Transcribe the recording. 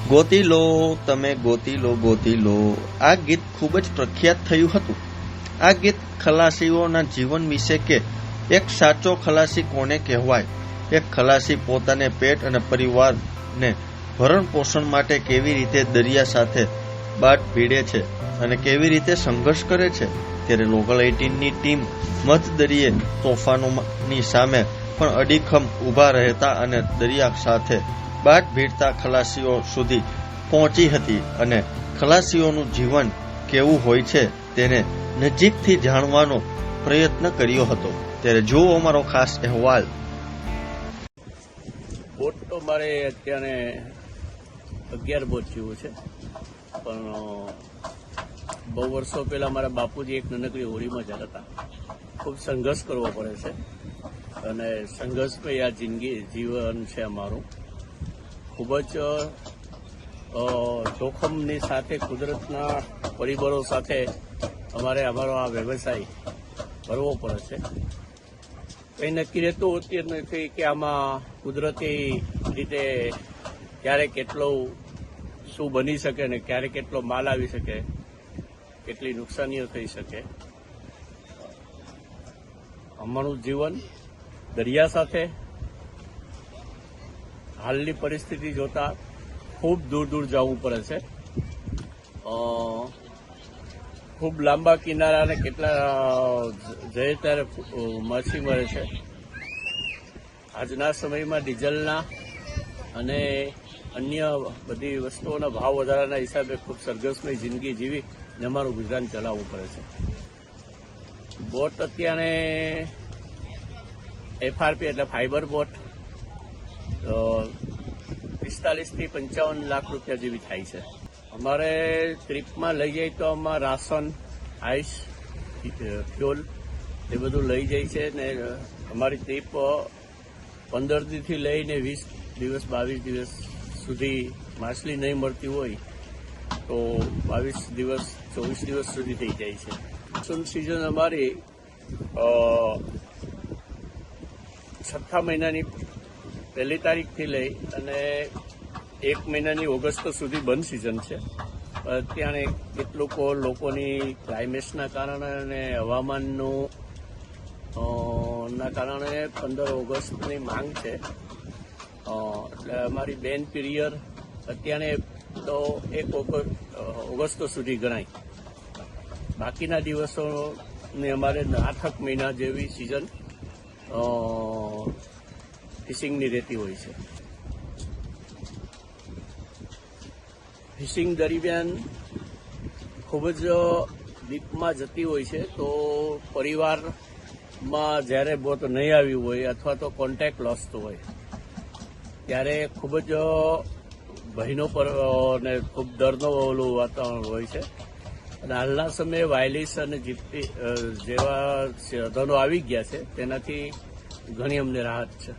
ગોતી લો તમે ગોતી લો આ ગીત ખૂબ જ પ્રખ્યાત થયું હતું। આ ગીત ખલાસીઓના જીવન વિશે કે એક સાચો ખલાસી કોને કહેવાય, એક ખલાસી પોતાને પેટ અને પરિવારને ભરણ પોષણ માટે કેવી રીતે દરિયા સાથે બાટ ભીડે છે અને કેવી રીતે સંઘર્ષ કરે છે। ત્યારે લોકલ 18ની ટીમ મધદરિયે તોફાનોની સામે પણ અડીખમ ઊભા રહેતા અને દરિયા સાથે બાટ ભીડતા ખલાસીઓ સુધી પહોંચી હતી અને ખલાસીઓનું જીવન કેવું હોય છે તેને નજીકથી જાણવાનો પ્રયત્ન કર્યો હતો। ત્યારે જુઓ અમારો ખાસ અહેવાલ। બોટ તો મારે અત્યારે 11 બોટ જેવું છે, પણ બહુ વર્ષો પહેલા મારા બાપુજી એક નાનકડી હોડીમાં જતા હતા। ખૂબ સંઘર્ષ કરવો પડે છે અને સંઘર્ષમાં આ જીવન છે અમારું। ખૂબ જ જોખમની સાથે કુદરતના પરિબળો સાથે અમારો આ વ્યવસાય કરવો પડે છે। કંઈ નક્કી રહેતું હોતી નથી કે આમાં કુદરતી રીતે ક્યારે કેટલું શું બની શકે ને ક્યારે કેટલો માલ આવી શકે, કેટલી નુકસાનીઓ થઈ શકે। અમારું જીવન દરિયા સાથે હાલની પરિસ્થિતિ જોતા ખૂબ દૂર જવું પડે છે। ખૂબ લાંબા કિનારા અને કેટલા જઈએ ત્યારે માછી મળે છે। આજના સમયમાં ડીઝલના અને અન્ય બધી વસ્તુઓના ભાવ વધારાના હિસાબે ખૂબ સંઘર્ષમય જિંદગી જીવી ને અમારું ગુજરાન ચલાવવું પડે છે। બોટ અત્યારે FRP એટલે ફાઈબર બોટ 45 થી 55 લાખ રૂપિયા જેવી થાય છે। અમારે ટ્રીપમાં લઈ જાય તો આમાં રાશન, આઈસ, ફ્યુલ એ બધું લઈ જાય છે ને અમારી ટ્રીપ 15 થી લઈને 20 દિવસ 22 દિવસ સુધી માછલી નહીં મળતી હોય તો 22 દિવસ 24 દિવસ સુધી થઈ જાય છે। મોન્સૂન સિઝન અમારી 6 મહિનાની 1 તારીખથી લઈ અને 1 મહિનાની ઓગસ્ટ સુધી બંધ સિઝન છે। અત્યારે કેટલુંક લોકોની ક્લાઇમેટના કારણે અને હવામાનનું ના કારણે 15 ઓગસ્ટની માંગ છે। એટલે અમારી બેન પીરિયડ અત્યારે તો 1 ઓગસ્ટ સુધી ગણાય। બાકીના દિવસોને અમારે 8 મહિના જેવી સિઝન ફિશિંગની રહેતી હોય છે। ફિશિંગ દરમિયાન ખૂબ જ ડીપમાં જતી હોય છે તો પરિવારમાં જ્યારે બોટ નહીં આવી હોય અથવા તો કોન્ટેક્ટ લોસ્ટ હોય ત્યારે ખૂબ જ ભયનો અને ખૂબ ડરનો ઓલું વાતાવરણ હોય છે। અને હાલના સમયે વાયલીસ અને જીપી જેવા સાધનો આવી ગયા છે, તેનાથી ઘણી અમને રાહત છે।